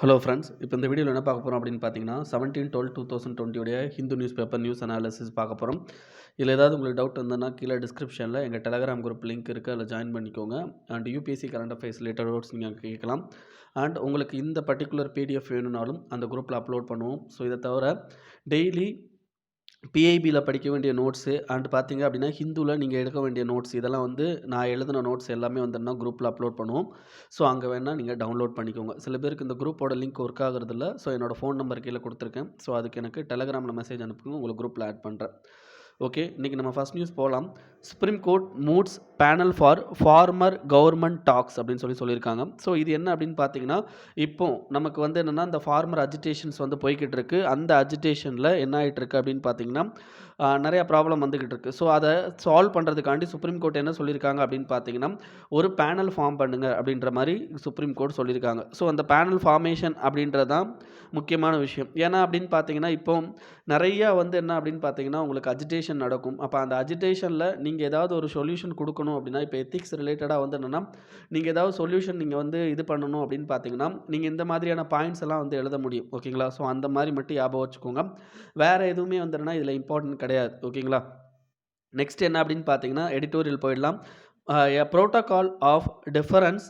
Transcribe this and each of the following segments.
Hello friends. இப்போ இந்த வீடியோவில் என்ன பார்க்க போகிறோம் அப்படின்னு பார்த்தீங்கன்னா 17/12/2020 உடைய Hindu news paper news analysis பார்க்க போகிறோம். இதில் ஏதாவது உங்களுக்கு டவுட் இருந்ததுன்னா கீழே டிஸ்கிரிப்ஷனில் எங்கள் டெலகிராம் குரூப் லிங்க் இருக்குது, அதில் ஜாயின் பண்ணிக்கோங்க. And UPSC current affairs related doubts நீங்கள் கேட்கலாம். அண்ட் உங்களுக்கு இந்த பர்டிகுலர் பிடிஎஃப் வேணும்னாலும் அந்த குரூப்பில் அப்லோட் பண்ணுவோம். ஸோ இதை தவிர டெய்லி பிஐபியில் படிக்க வேண்டிய நோட்ஸு அண்ட் பார்த்தீங்க அப்படின்னா ஹிந்துவில் நீங்கள் எடுக்க வேண்டிய நோட்ஸ் இதெல்லாம் வந்து நான் எழுதின நோட்ஸ் எல்லாமே வந்துன்னா குரூப்பில் அப்லோட் பண்ணுவோம். ஸோ அங்கே வேணால் நீங்கள் டவுன்லோட் பண்ணிக்கோங்க. சில பேருக்கு இந்த குரூப்போட லிங்க் ஒர்க் ஆகுறதில்ல. ஸோ என்னோடய ஃபோன் நம்பர் கீழே கொடுத்துருக்கேன். ஸோ அதுக்கு எனக்கு டெலகிராமில் மெசேஜ் அனுப்புங்க, உங்களுக்கு குரூப்பில் ஆட் பண்ணுறேன். ஓகே, இன்றைக்கி நம்ம ஃபஸ்ட் நியூஸ் போகலாம். Supreme Court moots panel for farmer government talks அப்படின்னு சொல்லியிருக்காங்க. ஸோ இது என்ன அப்படின்னு பார்த்தீங்கன்னா, இப்போ நமக்கு வந்து என்னென்னா இந்த ஃபார்மர் அஜிடேஷன்ஸ் வந்து போய்கிட்டு இருக்கு. அந்த அஜிடேஷனில் என்ன ஆகிட்டு இருக்கு அப்படின்னு பார்த்தீங்கன்னா நிறையா ப்ராப்ளம் வந்துக்கிட்டு இருக்குது. ஸோ அதை சால்வ் பண்ணுறதுக்காண்டி சுப்ரீம் கோர்ட் என்ன சொல்லியிருக்காங்க அப்படின்னு பார்த்தீங்கன்னா, ஒரு பேனல் ஃபார்ம் பண்ணுங்க அப்படின்ற மாதிரி சுப்ரீம் கோர்ட் சொல்லியிருக்காங்க. ஸோ அந்த பேனல் ஃபார்மேஷன் அப்படின்றது தான் முக்கியமான விஷயம். ஏன்னா அப்படின்னு பார்த்தீங்கன்னா இப்போ நிறையா வந்து என்ன அப்படின்னு பார்த்தீங்கன்னா உங்களுக்கு அஜிடேஷன் நடக்கும். அப்போ அந்த அஜிடேஷனில் நீங்கள் ஏதாவது ஒரு சொல்யூஷன் கொடுக்கணும் அப்படின்னா, இப்போ எத்திக்ஸ் ரிலேட்டடாக வந்து என்னென்னா நீங்கள் ஏதாவது சொல்யூஷன் நீங்கள் வந்து இது பண்ணணும் அப்படின்னு பார்த்தீங்கன்னா நீங்கள் இந்த மாதிரியான பாயிண்ட்ஸ் எல்லாம் வந்து எழுத முடியும். ஓகேங்களா? ஸோ அந்த மாதிரி மட்டும் ஞாபகம் வச்சுக்கோங்க. வேறு எதுவுமே வந்து என்னன்னா இதில் இம்பார்ட்டன்ட் கிடையாது. ஓகேங்களா? நெக்ஸ்ட் என்ன அப்படின்னு பார்த்தீங்கன்னா எடிட்டோரியல் போயிடலாம். A protocol of difference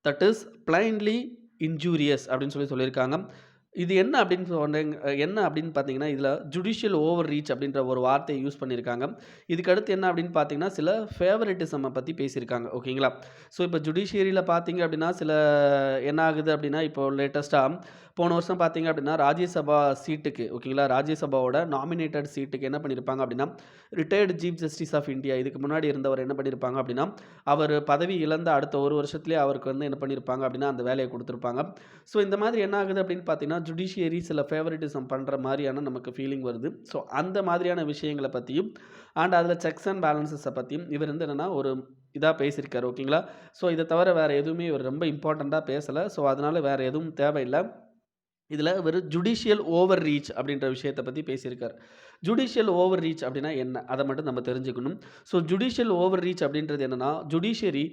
that is plainly injurious அப்படின்னு சொல்லியிருக்காங்க. இது என்ன அப்படின்னு பார்த்தீங்கன்னா இதில் ஜுடிஷியல் ஓவர் ரீச் அப்படின்ற ஒரு வார்த்தையை யூஸ் பண்ணியிருக்காங்க. இதுக்கு அடுத்து என்ன அப்படின்னு பார்த்தீங்கன்னா சில ஃபேவரட்டிசமை பற்றி பேசியிருக்காங்க. ஓகேங்களா? ஸோ இப்போ ஜுடிஷியரியில் பார்த்தீங்க அப்படின்னா சில என்ன ஆகுது அப்படின்னா இப்போ லேட்டஸ்ட்டாக போன வருஷம் பார்த்தீங்க அப்படின்னா ராஜ்யசபா சீட்டுக்கு ஓகேங்களா ராஜ்யசபாவோட நாமினேட்டட் சீட்டுக்கு என்ன பண்ணியிருப்பாங்க அப்படின்னா retired chief justice of India இதுக்கு முன்னாடி இருந்தவர் என்ன பண்ணியிருப்பாங்க அப்படின்னா அவர் பதவி இழந்த அடுத்த ஒரு வருஷத்துலேயே அவருக்கு வந்து என்ன பண்ணியிருப்பாங்க அப்படின்னா அந்த வேலையை கொடுத்துருப்பாங்க. ஸோ இந்த மாதிரி என்ன ஆகுது அப்படின்னு பார்த்தீங்கன்னா ஜுடிஷியரி சில ஃபேவரட்டிசம் பண்ணுற மாதிரியான நமக்கு ஃபீலிங் வருது. ஸோ அந்த மாதிரியான விஷயங்களை பற்றியும் அண்ட் அதில் செக்ஸ் அண்ட் பேலன்சஸை பற்றியும் இவர் வந்து என்னென்னா ஒரு இதாக பேசியிருக்காரு. ஓகேங்களா? ஸோ இதை தவிர வேறு எதுவுமே இவர் ரொம்ப இம்பார்ட்டண்ட்டாக பேசலை. ஸோ அதனால் வேறு எதுவும் தேவையில்லை. இதில் ஒரு ஜுடிஷியல் ஓவர் ரீச் அப்படின்ற விஷயத்தை பற்றி பேசியிருக்கார். ஜுடிஷியல் ஓவர் ரீச் அப்படின்னா என்ன, அதை மட்டும் நம்ம தெரிஞ்சுக்கணும். ஸோ ஜுடிஷியல் ஓவர் ரீச் அப்படின்றது என்னென்னா ஜுடிஷியரி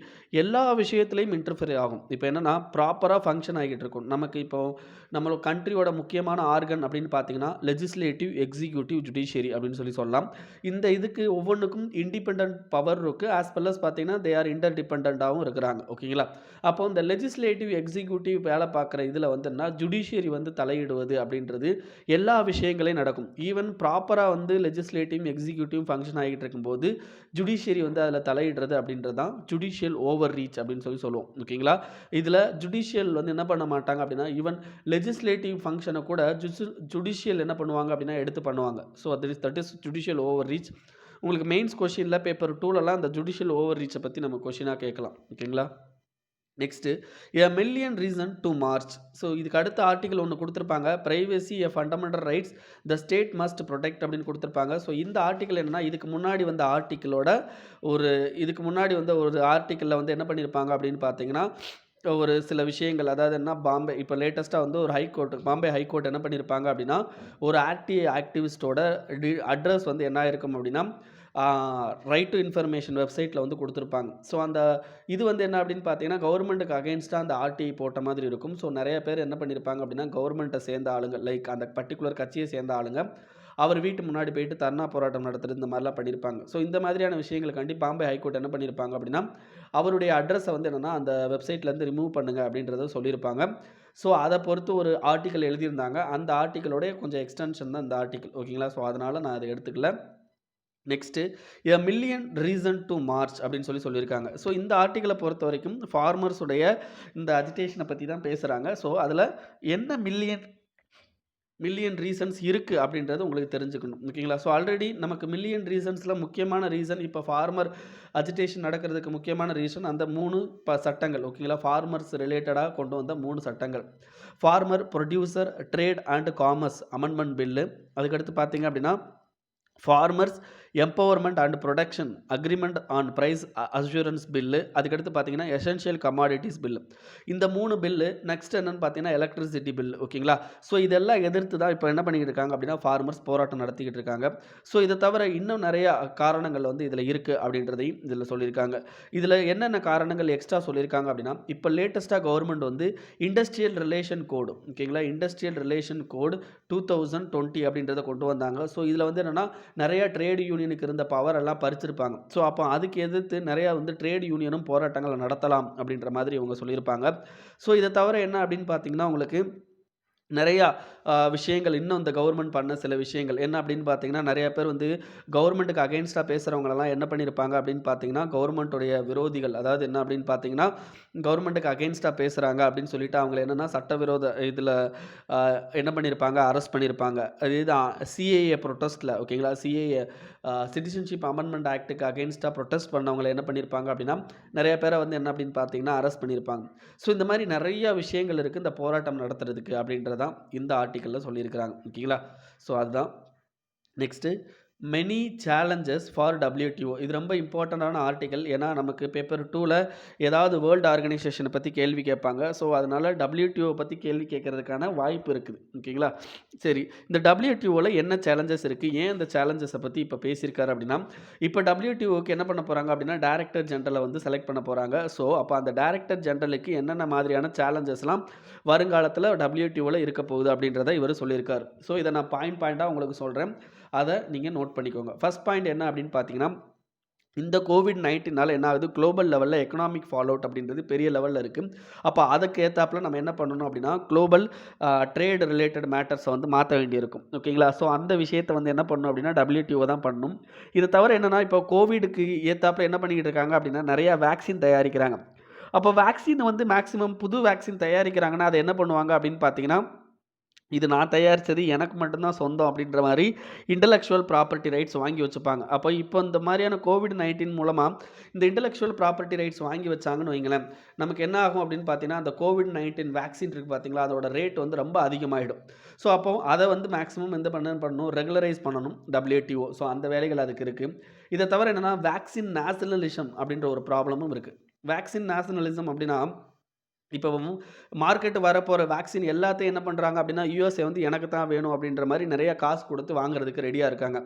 எல்லா விஷயத்துலையும் இன்டர்ஃபியர் ஆகும். இப்போ என்னென்னா ப்ராப்பராக ஃபங்க்ஷன் ஆகிட்டு இருக்கும். நமக்கு இப்போது நம்மளோட கண்ட்ரியோட முக்கியமான ஆர்கன் அப்படின்னு பார்த்தீங்கன்னா லெஜிஸ்லேட்டிவ், எக்ஸிக்யூட்டிவ், ஜுடிஷியரி அப்படின்னு சொல்லலாம். இந்த இதுக்கு ஒவ்வொன்றுக்கும் இண்டிபெண்ட் பவர் இருக்குது. ஆஸ் வெல் அஸ் பார்த்தீங்கன்னா தே ஆர் இன்டர் டிபெண்டாகவும் இருக்கிறாங்க. ஓகேங்களா? அப்போ இந்த லெஜிஸ்லேட்டிவ், எக்ஸிக்யூட்டிவ் வேலை பார்க்குற இதில் வந்துன்னா ஜுடிஷியரி வந்து தலையிடுவது அப்படின்றது எல்லா விஷயங்களையும் நடக்கும். ஈவன் ப்ராப்பராக வந்து லெஜிஸ்லேட்டிவ், எக்ஸிக்யூட்டிவ் ஃபங்க்ஷன் ஆகிட்டு இருக்கும்போது ஜுடிஷியரி வந்து அதில் தலையிடுறது அப்படின்றது தான் ஜுடிஷியல் ஓவர் ரீச் அப்படின்னு சொல்லுவோம். ஓகேங்களா? இதில் ஜுடிஷியல் வந்து என்ன பண்ண மாட்டாங்க அப்படின்னா ஈவன் லெஜிஸ்லேட்டிவ் ஃபங்க்ஷனை கூட ஜுடிஷியல் என்ன பண்ணுவாங்க அப்படின்னா எடுத்து பண்ணுவாங்க. So that is judicial over reach. உங்களுக்கு மெயின்ஸ் கொஷினில் பேப்பர் 2லலாம் அந்த ஜுடிஷியல் ஓவர் ரீச்சை பற்றி நம்ம கொஷினாக கேட்கலாம். ஓகேங்களா? Next a million reason to March. So இதுக்கு அடுத்த ஆர்டிக்கல் ஒன்று கொடுத்துருப்பாங்க. Privacy a fundamental rights the state must protect அப்படின்னு கொடுத்துருப்பாங்க. ஸோ இந்த ஆர்டிக்கல் என்னென்னா இதுக்கு முன்னாடி வந்த ஆர்டிக்கலோட இதுக்கு முன்னாடி வந்த ஒரு ஆர்டிக்கலில் வந்து என்ன பண்ணியிருப்பாங்க அப்படின்னு பார்த்தீங்கன்னா ஒரு சில விஷயங்கள் அதாவது என்ன பாம்பே இப்போ லேட்டஸ்ட்டாக வந்து ஒரு பாம்பே ஹைகோர்ட் என்ன பண்ணியிருப்பாங்க அப்படின்னா ஒரு ஆக்டிவிஸ்டோட அட்ரஸ் வந்து என்ன ஆயிருக்கும் அப்படின்னா ரைட் டு இன்ஃபர்மேஷன் வெப்சைட்டில் வந்து கொடுத்துருப்பாங்க. ஸோ அந்த இது வந்து என்ன அப்படின்னு பார்த்தீங்கன்னா கவர்மெண்ட்டுக்கு அகெயின்ஸ்டாக அந்த ஆர்டிஐ போட்ட மாதிரி இருக்கும். ஸோ நிறைய பேர் என்ன பண்ணியிருப்பாங்க அப்படின்னா கவர்மெண்ட்டை சேர்ந்த ஆளுங்க லைக் அந்த பர்டிகுலர் கட்சியை சேர்ந்த ஆளுங்க அவர் வீட்டு முன்னாடி போயிட்டு தர்ணா போராட்டம் நடத்துறது இந்த மாதிரிலாம் பண்ணியிருப்பாங்க. ஸோ இந்த மாதிரியான விஷயங்களுக்காண்டி பாம்பே ஹைகோர்ட் என்ன பண்ணியிருப்பாங்க அப்படின்னா அவருடைய அட்ரஸை வந்து என்னென்னா அந்த வெப்சைட்லேருந்து ரிமூவ் பண்ணுங்க அப்படின்றத சொல்லியிருப்பாங்க. ஸோ அதை பொறுத்து ஒரு ஆர்டிக்கல் எழுதியிருந்தாங்க. அந்த ஆர்டிக்கலோடைய கொஞ்சம் எக்ஸ்டென்ஷன் தான் இந்த ஆர்டிக்கல். ஓகேங்களா? ஸோ அதனால் நான் அதை எடுத்துக்கல. Next a million reason to March அப்படின்னு சொல்லியிருக்காங்க. ஸோ இந்த ஆர்டிக்கலை பொறுத்த வரைக்கும் ஃபார்மர்ஸுடைய இந்த அஜிடேஷனை பற்றி தான் பேசுகிறாங்க. ஸோ அதில் என்ன மில்லியன் ரீசன்ஸ் இருக்குது அப்படின்றது உங்களுக்கு தெரிஞ்சுக்கணும். ஓகேங்களா? ஸோ ஆல்ரெடி நமக்கு மில்லியன் ரீசன்ஸில் முக்கியமான ரீசன் இப்போ ஃபார்மர் அஜிடேஷன் நடக்கிறதுக்கு முக்கியமான ரீசன் அந்த 3 சட்டங்கள். ஓகேங்களா? ஃபார்மர்ஸ் ரிலேட்டடாக கொண்டு வந்த 3 சட்டங்கள். Farmer producer trade and commerce amendment bill. அதுக்கடுத்து பார்த்தீங்க அப்படின்னா farmers empowerment and production agreement on price assurance bill, அதுக்கடுத்து பார்த்தீங்கன்னா எசென்ஷியல் கமாடிட்டிஸ் பில்லு. இந்த 3 பில்லு. நெக்ஸ்ட் என்னன்னு பார்த்தீங்கன்னா எலக்ட்ரிசிட்டி பில். ஓகேங்களா? ஸோ இதெல்லாம் எதிர்த்து தான் இப்போ என்ன பண்ணிக்கிட்டு இருக்காங்க அப்படின்னா ஃபார்மர்ஸ் போராட்டம் நடத்திக்கிட்டு இருக்காங்க. ஸோ இதை தவிர இன்னும் நிறைய காரணங்கள் வந்து இதில் இருக்குது அப்படின்றதையும் இதில் சொல்லியிருக்காங்க. இதில் என்னென்ன காரணங்கள் எக்ஸ்ட்ரா சொல்லியிருக்காங்க அப்படின்னா, இப்போ லேட்டஸ்ட்டாக கவர்மெண்ட் வந்து இண்டஸ்ட்ரியல் ரிலேஷன் கோடு, ஓகேங்களா, இண்டஸ்ட்ரியல் ரிலேஷன் கோடு 2020 அப்படின்றத கொண்டு வந்தாங்க. ஸோ இதில் வந்து என்னென்னா நிறைய ட்ரேட் யூனியனுக்கு இருந்த பவர் எல்லாம் பறிச்சிருப்பாங்க. ஸோ அப்போ அதுக்கு எதிர்த்து நிறையா வந்து ட்ரேட் யூனியனும் போராட்டங்களை நடத்தலாம் அப்படின்ற மாதிரி இவங்க சொல்லியிருப்பாங்க. ஸோ இதை தவிர என்ன அப்படின்னு பார்த்தீங்கன்னா உங்களுக்கு நிறையா விஷயங்கள் இன்னும் இந்த கவர்மெண்ட் பண்ண சில விஷயங்கள் என்ன அப்படின்னு பார்த்தீங்கன்னா, நிறைய பேர் வந்து கவர்மெண்ட்டுக்கு அகெயின்ஸ்டாக பேசுகிறவங்களெல்லாம் என்ன பண்ணியிருப்பாங்க அப்படின்னு பார்த்தீங்கன்னா, கவர்மெண்ட்டுடைய விரோதிகள், அதாவது என்ன அப்படின்னு பார்த்தீங்கன்னா, கவர்மெண்ட்டுக்கு அகெயின்ஸ்டாக பேசுகிறாங்க அப்படின்னு சொல்லிட்டு அவங்கள என்னென்னா சட்டவிரோத இதில் என்ன பண்ணியிருப்பாங்க, அரெஸ்ட் பண்ணியிருப்பாங்க. அது இது சிஏஏ ப்ரொட்டஸ்ட்டில், ஓகேங்களா, சிஏஏ சிட்டிசன்ஷிப் அமெண்ட்மெண்ட் ஆக்ட்டுக்கு அகெயின்ஸ்டாக ப்ரொட்டஸ்ட் பண்ணவங்களை என்ன பண்ணியிருப்பாங்க அப்படின்னா, நிறைய பேரை வந்து என்ன அப்படின்னு பார்த்தீங்கன்னா அரெஸ்ட் பண்ணியிருப்பாங்க. ஸோ இந்த மாதிரி நிறைய விஷயங்கள் இருக்குது இந்த போராட்டம் நடத்துறதுக்கு அப்படின்றதான் இந்த ஆர்டிக்கலில் சொல்லியிருக்கிறாங்க. ஓகேங்களா? ஸோ அதுதான். Next many challenges for WTO. இது ரொம்ப இம்பார்ட்டண்டான ஆர்டிக்கல். ஏன்னா நமக்கு பேப்பர் 2ல் ஏதாவது வேர்ல்டு ஆர்கனைசேஷனை பற்றி கேள்வி கேட்பாங்க. ஸோ அதனால் WTO பற்றி கேள்வி கேட்கறதுக்கான வாய்ப்பு இருக்குது. ஓகேங்களா? சரி, இந்த WTOவில் என்ன சேலஞ்சஸ் இருக்குது, ஏன் இந்த சேலஞ்சஸை பற்றி இப்போ பேசியிருக்காரு அப்படின்னா, இப்போ WTOக்கு என்ன பண்ண போகிறாங்க அப்படின்னா டைரக்டர் ஜெனரலை வந்து செலக்ட் பண்ண போகிறாங்க. ஸோ அப்போ அந்த டைரக்டர் ஜெனரலுக்கு என்னென்ன மாதிரியான சேலஞ்சஸ்லாம் வருங்காலத்தில் WTOவில் இருக்க போகுது அப்படின்றத இவர் சொல்லியிருக்காரு. ஸோ இதை நான் பாயிண்டாக உங்களுக்கு சொல்கிறேன், அதை நீங்கள் நோட் பண்ணிக்கோங்க. ஃபர்ஸ்ட் பாயிண்ட் என்ன அப்படின்னு பார்த்தீங்கன்னா, இந்த COVID-19 என்ன ஆகுது, குளோபல் லெவலில் எக்கனாமிக் ஃபால் அவுட் அப்படின்றது பெரிய லெவலில் இருக்குது. அப்போ அதுக்கு ஏற்றாப்புல நம்ம என்ன பண்ணணும் அப்படின்னா குளோபல் ட்ரேட் ரிலேட்டட் மேட்டர்ஸை வந்து மாற்ற வேண்டியிருக்கும். ஓகேங்களா? ஸோ அந்த விஷயத்தை வந்து என்ன பண்ணணும் அப்படின்னா WTO தான் பண்ணணும். இது தவிர என்னென்னா இப்போ கோவிடுக்கு ஏற்றாப்புல என்ன பண்ணிக்கிட்டு இருக்காங்க அப்படின்னா நிறையா வேக்சின் தயாரிக்கிறாங்க. அப்போ வேக்சின் வந்து மேக்ஸிமம் புது வேக்சின் தயாரிக்கிறாங்கன்னா அதை என்ன பண்ணுவாங்க அப்படின்னு பார்த்தீங்கன்னா, இது நான் தயாரித்தது எனக்கு மட்டும்தான் சொந்தம் அப்படின்ற மாதிரி இன்டலெக்சுவல் ப்ராப்பர்ட்டி ரைட்ஸ் வாங்கி வச்சுப்பாங்க. அப்போ இப்போ இந்த மாதிரியான COVID-19 மூலமாக இந்த இன்டலெக்சுவல் ப்ராப்பர்ட்டி ரைட்ஸ் வாங்கி வச்சாங்கன்னு வைங்களேன், நமக்கு என்ன ஆகும் அப்படின்னு பார்த்தீங்கன்னா, அந்த COVID-19 வேக்சின் இருக்குது பார்த்தீங்களா, அதோட ரேட் வந்து ரொம்ப அதிகமாகிடும். ஸோ அப்போ அதை வந்து மேக்ஸிமம் எந்த பண்ணணும், ரெகுலரைஸ் பண்ணணும் WTO. ஸோ அந்த வேலைகள் அதுக்கு இருக்குது. இதை தவிர என்னென்னா வேக்சின் நேஷனலிசம் அப்படின்ற ஒரு ப்ராப்ளமும் இருக்குது. வேக்சின் நேஷனலிசம் அப்படின்னா, இப்போ மார்க்கெட்டு வரப்போகிற வேக்சின் எல்லாத்தையும் என்ன பண்ணுறாங்க அப்படின்னா USA வந்து எனக்கு தான் வேணும் அப்படின்ற மாதிரி நிறைய காசு கொடுத்து வாங்குறதுக்கு ரெடியாக இருக்காங்க.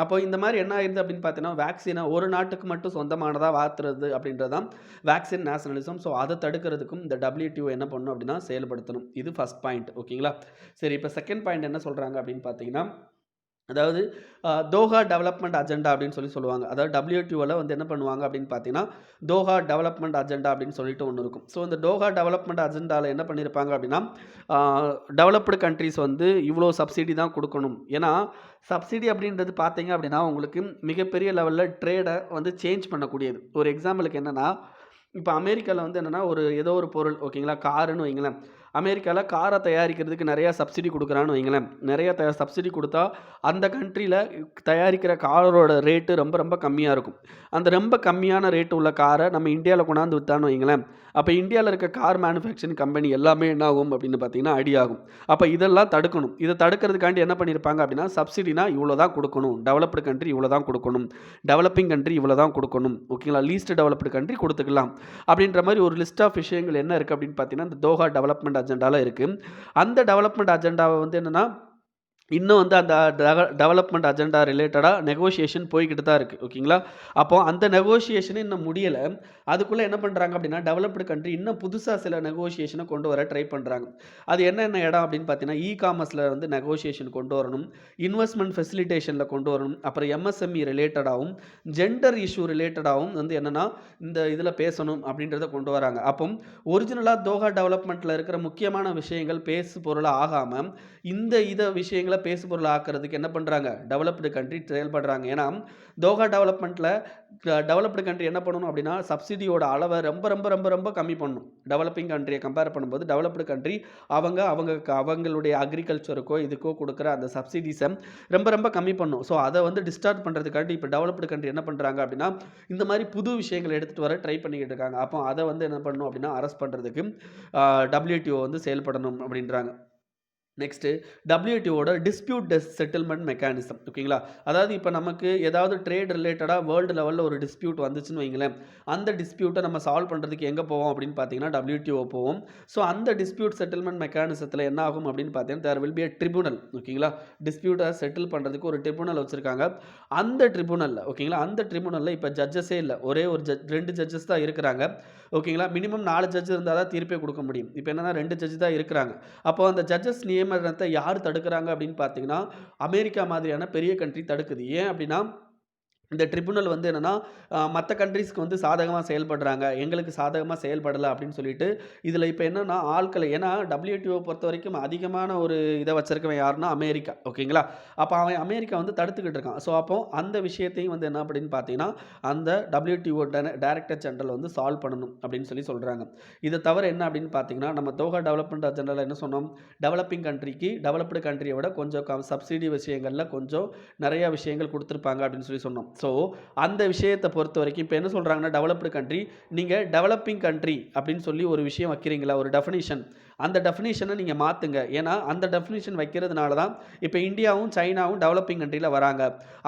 அப்போ இந்த மாதிரி என்ன ஆயிடுது அப்படின்னு பார்த்தீங்கன்னா, வேக்சினை ஒரு நாட்டுக்கு மட்டும் சொந்தமானதாக மாற்றுறது அப்படின்றது தான் வேக்சின் நேஷனலிசம். ஸோ அதை தடுக்கிறதுக்கும் இந்த WTO என்ன பண்ணணும் அப்படின்னா செயல்படுத்தணும். இது ஃபர்ஸ்ட் பாயிண்ட். ஓகேங்களா? சரி, இப்போ செகண்ட் பாயிண்ட் என்ன சொல்கிறாங்க அப்படின்னு பார்த்தீங்கன்னா, அதாவது தோஹா டெவலப்மெண்ட் அஜெண்டா அப்படின்னு சொல்லுவாங்க. அதாவது WTOவில் வந்து என்ன பண்ணுவாங்க அப்படின்னு பார்த்தீங்கன்னா, தோஹா டெவலப்மெண்ட் அஜெண்டா அப்படின்னு சொல்லிட்டு ஒன்று இருக்கும். ஸோ இந்த தோஹா டெவலப்மெண்ட் அஜெண்டாவில் என்ன பண்ணியிருப்பாங்க அப்படின்னா, டெவலப்டு கண்ட்ரிஸ் வந்து இவ்வளோ சப்சிடி தான் கொடுக்கணும். ஏன்னா சப்சிடி அப்படின்றது பார்த்தீங்க அப்படின்னா உங்களுக்கு மிகப்பெரிய லெவலில் ட்ரேடை வந்து சேஞ்ச் பண்ணக்கூடியது. ஒரு எக்ஸாம்பிளுக்கு என்னென்னா, இப்போ அமெரிக்காவில் வந்து என்னென்னா ஏதோ ஒரு பொருள், ஓகேங்களா, காருன்னு வைங்களேன், அமெரிக்காவில் காரை தயாரிக்கிறதுக்கு நிறையா சப்சிடி கொடுக்குறான்னு வைங்களேன். நிறைய சப்சிடி கொடுத்தா அந்த கண்ட்ரியில் தயாரிக்கிற காரோட ரேட்டு ரொம்ப ரொம்ப கம்மியாக இருக்கும். அந்த ரொம்ப கம்மியான ரேட்டு உள்ள காரை நம்ம இந்தியாவில் கொண்டாந்து விற்றான்னு வைங்களேன், அப்போ இந்தியாவில் இருக்க கார் மேனுஃபேக்சரிங் கம்பெனி எல்லாமே என்ன ஆகும் அப்படின்னு பார்த்தீங்கன்னா அடி ஆகும். அப்போ இதெல்லாம் தடுக்கணும். இதை தடுக்கிறதுக்காண்டி என்ன பண்ணியிருப்பாங்க அப்படின்னா, சப்சிடினா இவ்வளோ தான் கொடுக்கணும், டெவலப்டு கண்ட்ரி இவ்வளோ தான் கொடுக்கணும், டெவலப்பிங் கண்ட்ரி இவ்வளோ தான் கொடுக்கணும், ஓகேங்களா, லீஸ்ட் டெவலப்டு கண்ட்ரி கொடுத்துக்கலாம் அப்படின்ற மாதிரி ஒரு லிஸ்ட் ஆஃப் விஷயங்கள் என்ன இருக்குது அப்படின்னு பார்த்தீங்கன்னா இந்த தோஹா டெவலப்மெண்ட் அஜெண்டாவில் இருக்குது. அந்த டெவலப்மெண்ட் அஜெண்டாவை வந்து என்னென்னா இன்னும் வந்து அந்த டெவலப்மெண்ட் அஜெண்டா ரிலேட்டடாக நெகோஷியேஷன் போய்கிட்டு தான் இருக்குது. ஓகேங்களா? அப்போது அந்த நெகோஷியேஷனே இன்னும் முடியலை. அதுக்குள்ளே என்ன பண்ணுறாங்க அப்படின்னா டெவலப்டு கண்ட்ரி இன்னும் புதுசாக சில நெகோஷியேஷனை கொண்டு வர ட்ரை பண்ணுறாங்க. அது என்னென்ன இடம் அப்படின்னு பார்த்தீங்கன்னா, காமர்ஸில் வந்து நெகோஷியேஷன் கொண்டு வரணும், இன்வெஸ்ட்மெண்ட் ஃபெசிலிட்டேஷனில் கொண்டு வரணும், அப்புறம் MSME ரிலேட்டடாகவும் ஜெண்டர் இஷ்யூ ரிலேட்டடாகவும் வந்து என்னென்னா இந்த இதில் பேசணும் அப்படின்றத கொண்டு வராங்க. அப்போ ஒரிஜினலாக தோஹா டெவலப்மெண்ட்டில் இருக்கிற முக்கியமான விஷயங்கள் பேசு பொருளாக ஆகாமல் இந்த விஷயங்களை பேசு பொருள் ஆக்கிறதுக்கு என்ன பண்ணுறாங்க, டெவலப்டு கண்ட்ரி செயல்படுறாங்க. ஏன்னா தோஹா டெவலப்மெண்ட்டில் டெவலப்டு கண்ட்ரி என்ன பண்ணணும் அப்படின்னா சப்சிடியோட அளவை ரொம்ப ரொம்ப ரொம்ப ரொம்ப கம்மி பண்ணணும். டெவலப்பிங் கண்ட்ரியை கம்பேர் பண்ணும்போது டெவலப்டு கண்ட்ரி அவங்களுடைய அக்ரிகல்ச்சருக்கோ இதுக்கோ கொடுக்குற அந்த சப்சிடிஸை ரொம்ப ரொம்ப கம்மி பண்ணும். ஸோ அதை வந்து டிஸ்டார்ட் பண்ணுறதுக்காண்டி இப்போ டெவலப்டு கண்ட்ரி என்ன பண்ணுறாங்க அப்படின்னா இந்த மாதிரி புது விஷயங்களை எடுத்துகிட்டு வர ட்ரை பண்ணிக்கிட்டு இருக்காங்க. அப்போ அதை வந்து என்ன பண்ணணும் அப்படின்னா அரெஸ்ட் பண்ணுறதுக்கு WTO வந்து செயல்படணும் அப்படின்றாங்க. நெக்ஸ்ட்டு WTOவோட டிஸ்பியூட் செட்டில்மெண்ட் மெக்கானிசம். ஓகேங்களா? அதாவது இப்போ நமக்கு ஏதாவது ட்ரேட் ரிலேட்டடா வேர்ல்டு லெவல்ல ஒரு டிஸ்பியூட் வந்துச்சுன்னு வைங்களேன், அந்த டிஸ்பியூட்டை நம்ம சால்வ் பண்ணுறதுக்கு எங்கே போவோம் அப்படின்னு பார்த்தீங்கன்னா WTO போவோம். ஸோ அந்த டிஸ்பியூட் செட்டில்மெண்ட் மெக்கானிசத்தில் என்ன ஆகும் அப்படின்னு பார்த்தீங்கன்னா there will be a tribunal. ஓகேங்களா? டிஸ்பியூட்டை செட்டில் பண்ணுறதுக்கு ஒரு ட்ரிபுனல் வச்சுருக்காங்க. அந்த ட்ரிபுனலில் ஓகேங்களா, அந்த ட்ரிபுனலில் இப்போ ஜட்ஜஸே இல்லை, ஒரே ஒரு 2 ஜட்ஜஸ் தான் இருக்கிறாங்க. ஓகேங்களா? மினிமம் 4 ஜட்ஜ் இருந்தால் தான் தீர்ப்பே கொடுக்க முடியும். இப்போ என்னன்னா 2 ஜட்ஜ் தான் இருக்கிறாங்க. அப்போ அந்த ஜட்ஜஸ் நியமனத்தை யார் தடுக்கிறாங்க அப்படின்னு பார்த்தீங்கன்னா, அமெரிக்கா மாதிரியான பெரிய கண்ட்ரி தடுக்குது. ஏன் அப்படின்னா, இந்த ட்ரிபுனல் வந்து என்னன்னா, மத்த கண்ட்ரீஸ்க்கு வந்து சாதகமா செயல்படுறாங்க. எங்களுக்கு சாதகமா செயல்படல அப்படின்னு சொல்லிட்டு, இதில இப்ப என்னன்னா ஆட்கள ஏன்னா WTO பொறுத்தவரைக்கும் அதிகமான ஒரு இத வச்சிருக்கவன் யாருன்னா அமெரிக்கா. ஓகேங்களா? அப்ப அவன் அமெரிக்கா வந்து தடுத்துக்கிட்டு இருக்கான். ஸோ அப்போ அந்த விஷயத்தையும் வந்து என்ன அப்படின்னு பார்த்தீங்கன்னா, அந்த WTO டைரக்டர் ஜெனரல் வந்து சால்வ் பண்ணணும் அப்படின்னு சொல்றாங்க. இத தவிர என்ன அப்படின்னு பார்த்தீங்கன்னா, நம்ம தோஹா டெவலப்மெண்ட் அஜெண்டால என்ன சொன்னோம்? டெவலப்பிங் கண்ட்ரிக்கு டெவலப்டு கண்ட்ரிய விட கொஞ்சம் சப்சிடி விஷயங்கள்ல கொஞ்சம் நெறைய விஷயங்கள் குடுத்துருப்பாங்க அப்படின்னு சொன்னோம். ஸோ அந்த விஷயத்தை பொறுத்த வரைக்கும் இப்போ என்ன சொல்கிறாங்கன்னா டெவலப்டு கண்ட்ரி, நீங்கள் டெவலப்பிங் கண்ட்ரி அப்படின்னு சொல்லி ஒரு விஷயம் வைக்கிறீங்களா, ஒரு டெஃபினிஷன், அந்த டெஃபினிஷனை நீங்கள் மாற்றுங்க. ஏன்னா அந்த டெஃபினிஷன் வைக்கிறதுனால தான் இப்போ இந்தியாவும் சைனாவும் டெவலப்பிங் கண்ட்ரியில் வராங்க.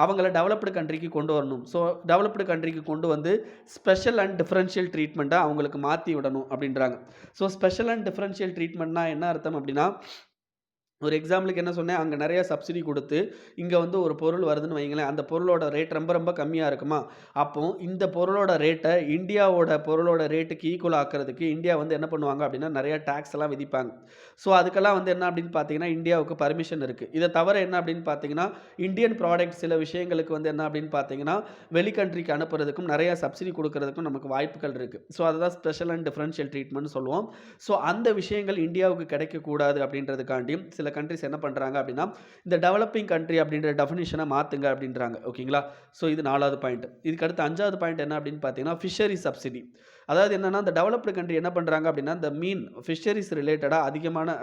அவங்கள டெவலப்டு கண்ட்ரிக்கு கொண்டு வரணும். ஸோ டெவலப்டு கண்ட்ரிக்கு கொண்டு வந்து ஸ்பெஷல் அண்ட் டிஃபரன்ஷியல் ட்ரீட்மெண்ட்டை அவங்களுக்கு மாற்றி விடணும் அப்படின்றாங்க. ஸோ ஸ்பெஷல் அண்ட் டிஃபரன்ஷியல் ட்ரீட்மெண்ட்னா என்ன அர்த்தம் அப்படின்னா, ஒரு எக்ஸாம்பிளுக்கு என்ன சொன்னேன், அங்க நெறைய சப்சிடி குடுத்து, இங்க வந்து ஒரு பொருள் வருதுன்னு வையுங்களேன், அந்த பொருளோட ரேட் ரொம்ப ரொம்ப கம்மியா இருக்குமா, அப்போ இந்த பொருளோட ரேட்ட இந்தியாவோட பொருளோட ரேட்டுக்கு ஈக்குவல் ஆக்குறதுக்கு இந்தியா வந்து என்ன பண்ணுவாங்க அப்படின்னா, நெறைய டாக்ஸ் எல்லாம் விதிப்பாங்க. ஸோ அதுக்கெல்லாம் வந்து என்ன அப்படின்னு பார்த்தீங்கன்னா, இந்தியாவுக்கு பர்மிஷன் இருக்கு. இத தவிர என்ன அப்படின்னு பார்த்தீங்கன்னா, இந்தியன் ப்ராடக்ட் சில விஷயங்களுக்கு வந்து என்ன அப்படின்னு பார்த்தீங்கன்னா, வெளி கண்ட்ரிக்கு அனுப்புறதுக்கும் நெறைய சப்சிடி குடுக்குறதுக்கும் நமக்கு வாய்ப்புகள் இருக்கு. ஸோ அதுதான் ஸ்பெஷல் அண்ட் டிஃபரன்ஷியல் ட்ரீட்மெண்ட்னு சொல்லுவோம். ஸோ அந்த விஷயங்கள் இந்தியாவுக்கு கிடைக்கக்கூடாது அப்படின்றதுக்காண்டியும் சில கண்ட்ரிஸ் என்ன பண்ணுறாங்க அப்படின்னா, இந்த டெவலப்பிங் கண்ட்ரி அப்படின்ற டெஃபினிஷனை மாற்றுங்க அப்படின்றாங்க. ஓகேங்களா? ஸோ இது 4வது பாயிண்ட். இதுக்கு அடுத்து 5வது பாயிண்ட் என்ன அப்படின்னு பார்த்தீங்கன்னா, ஃபிஷரி சப்சிடி. அதாவது என்னன்னா, இந்த டெவலப்டு கண்ட்ரி என்ன பண்ணுறாங்க அப்படின்னா, இந்த மீன் ஃபிஷரிஸ் ரிலேட்டடா அதிகமான